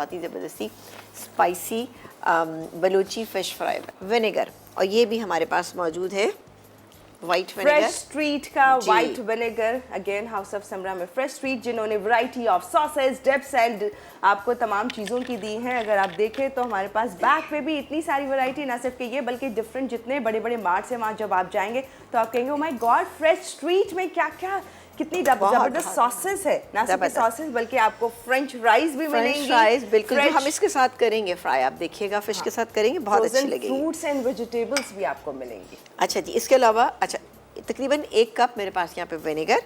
बहुत ही ज़बरदस्ती spicy Balochi fish fry vinegar, और ये भी हमारे पास मौजूद है वाइट विनेगर, फ्रेश स्ट्रीट का white vinegar. Again house of Samra में फ्रेश स्ट्रीट, जिन्होंने variety of sauces, dips and आपको तमाम चीज़ों की दी हैं। अगर आप देखें तो हमारे पास बैक पे भी इतनी सारी वैरायटी, ना सिर्फ कि ये बल्कि डिफरेंट जितने बड़े बड़े मार्ट्स हैं वहाँ जब आप जाएंगे तो आप कहेंगे oh my God, fresh street में क्या क्या कितनी जबरदस्त सॉसेस है। ना सिर्फ सॉसेस बल्कि आपको फ्रेंच फ्राइज भी मिलेंगी। फ्राइज बिल्कुल जो हम इसके साथ करेंगे फ्राई, आप देखिएगा फिश के साथ करेंगे, बहुत अच्छी लगेगी। फ्रूट्स एंड वेजिटेबल्स भी आपको मिलेंगी। अच्छा जी, इसके अलावा अच्छा तकरीबन 1 कप मेरे पास यहाँ पे विनेगर,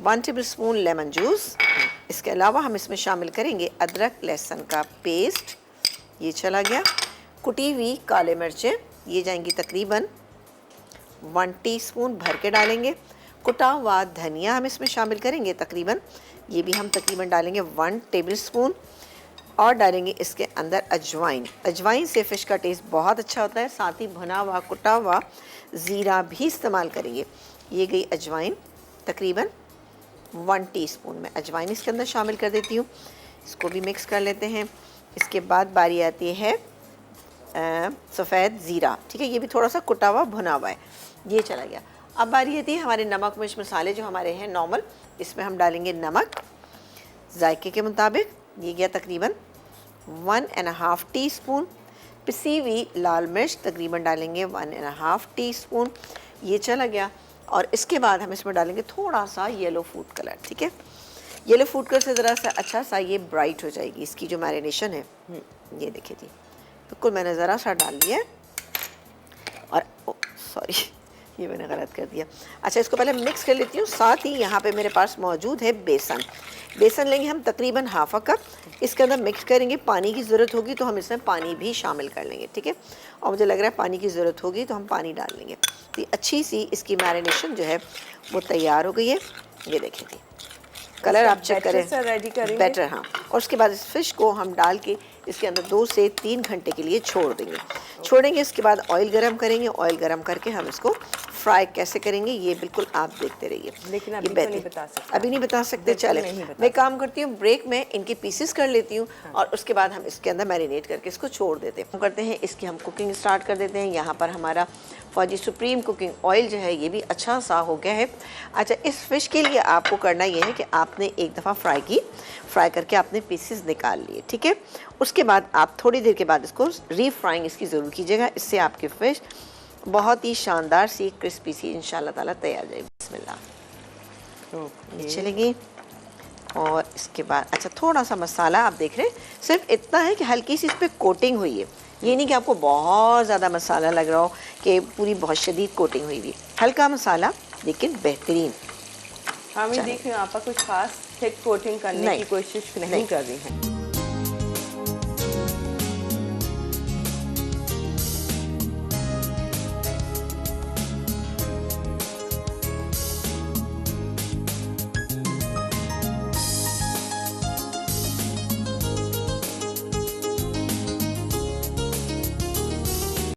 1 टेबलस्पून लेमन जूस। इसके अलावा हम इसमें शामिल करेंगे अदरक लहसुन का पेस्ट, ये चला गया। कुटी हुई काले मिर्चें, ये जाएंगी तकरीबन 1 टीस्पून भर के डालेंगे। कुटा हुआ धनिया हम इसमें शामिल करेंगे तकरीबन, ये भी हम तकरीबन डालेंगे 1 टेबलस्पून, और डालेंगे इसके अंदर अजवाइन। अजवाइन से फ़िश का टेस्ट बहुत अच्छा होता है। साथ ही भुना हुआ कुटा हुआ ज़ीरा भी इस्तेमाल करेंगे। ये गई अजवाइन, तकरीबन 1 टीस्पून में अजवाइन इसके अंदर शामिल कर देती हूँ। इसको भी मिक्स कर लेते हैं। इसके बाद बारी आती है सफ़ेद ज़ीरा, ठीक है, ये भी थोड़ा सा कुटा हुआ भुना हुआ है, ये चला गया। अब बारी आती है हमारे नमक मिर्च मसाले जो हमारे हैं नॉर्मल, इसमें हम डालेंगे नमक जायके के मुताबिक, ये गया तकरीबन 1.5 टीस्पून। पिसी हुई लाल मिर्च तकरीबन डालेंगे 1.5 टीस्पून, ये चला गया। और इसके बाद हम इसमें डालेंगे थोड़ा सा येलो फूड कलर, ठीक है, येलो फूड कलर से ज़रा सा अच्छा सा ये ब्राइट हो जाएगी इसकी जो मैरिनेशन है। ये देखिए जी, बिल्कुल मैंने ज़रा सा डाल दिया, और सॉरी ये मैंने गलत कर दिया। अच्छा, इसको पहले मिक्स कर लेती हूँ। साथ ही यहाँ पे मेरे पास मौजूद है बेसन। बेसन लेंगे हम तकरीबन ½ कप, इसके अंदर मिक्स करेंगे। पानी की ज़रूरत होगी तो हम इसमें पानी भी शामिल कर लेंगे, ठीक है, और मुझे लग रहा है पानी की ज़रूरत होगी तो हम पानी डाल लेंगे। तो अच्छी सी इसकी मैरिनेशन जो है वो तैयार हो गई है। ये देखिए जी, कलर आप चेक करें, रेडी करेंगे बैटर, हाँ। और उसके बाद इस फिश को हम डाल के इसके अंदर 2 से 3 घंटे के लिए छोड़ देंगे। छोड़ेंगे, इसके बाद ऑयल गरम करेंगे। ऑयल गरम करके हम इसको फ्राई कैसे करेंगे ये बिल्कुल आप देखते रहिए। लेकिन अभी तो नहीं बता सकते, अभी नहीं बता सकते। चले, मैं काम करती हूँ, ब्रेक में इनके पीसेस कर लेती हूँ, और उसके बाद हम इसके अंदर मैरिनेट करके इसको छोड़ देते हैं। करते हैं इसकी हम कुकिंग स्टार्ट कर देते हैं। यहाँ पर हमारा फौजी सुप्रीम कुकिंग ऑयल जो है ये भी अच्छा सा हो गया है। अच्छा, इस फिश के लिए आपको करना ये है कि आपने एक दफ़ा फ्राई करके आपने पीसेस निकाल लिए, ठीक है। उसके बाद आप थोड़ी देर के बाद इसको रीफ्राइंग इसकी ज़रूर कीजिएगा, इससे आपकी फ़िश बहुत ही शानदार सी क्रिस्पी सी इंशाल्लाह ताला तैयार जाएगी। बिस्मिल्लाह, चलेगी। और इसके बाद अच्छा थोड़ा सा मसाला आप देख रहे हैं, सिर्फ इतना है कि हल्की सी इस पर कोटिंग हुई है। ये नहीं कि आपको बहुत ज़्यादा मसाला लग रहा हो कि पूरी बहुत शदीद कोटिंग हुई हुई, हल्का मसाला लेकिन बेहतरीन। हाँ, मैं देख रही हूँ आपका कुछ खास थिक कोटिंग करने की कोशिश नहीं कर रही हैं।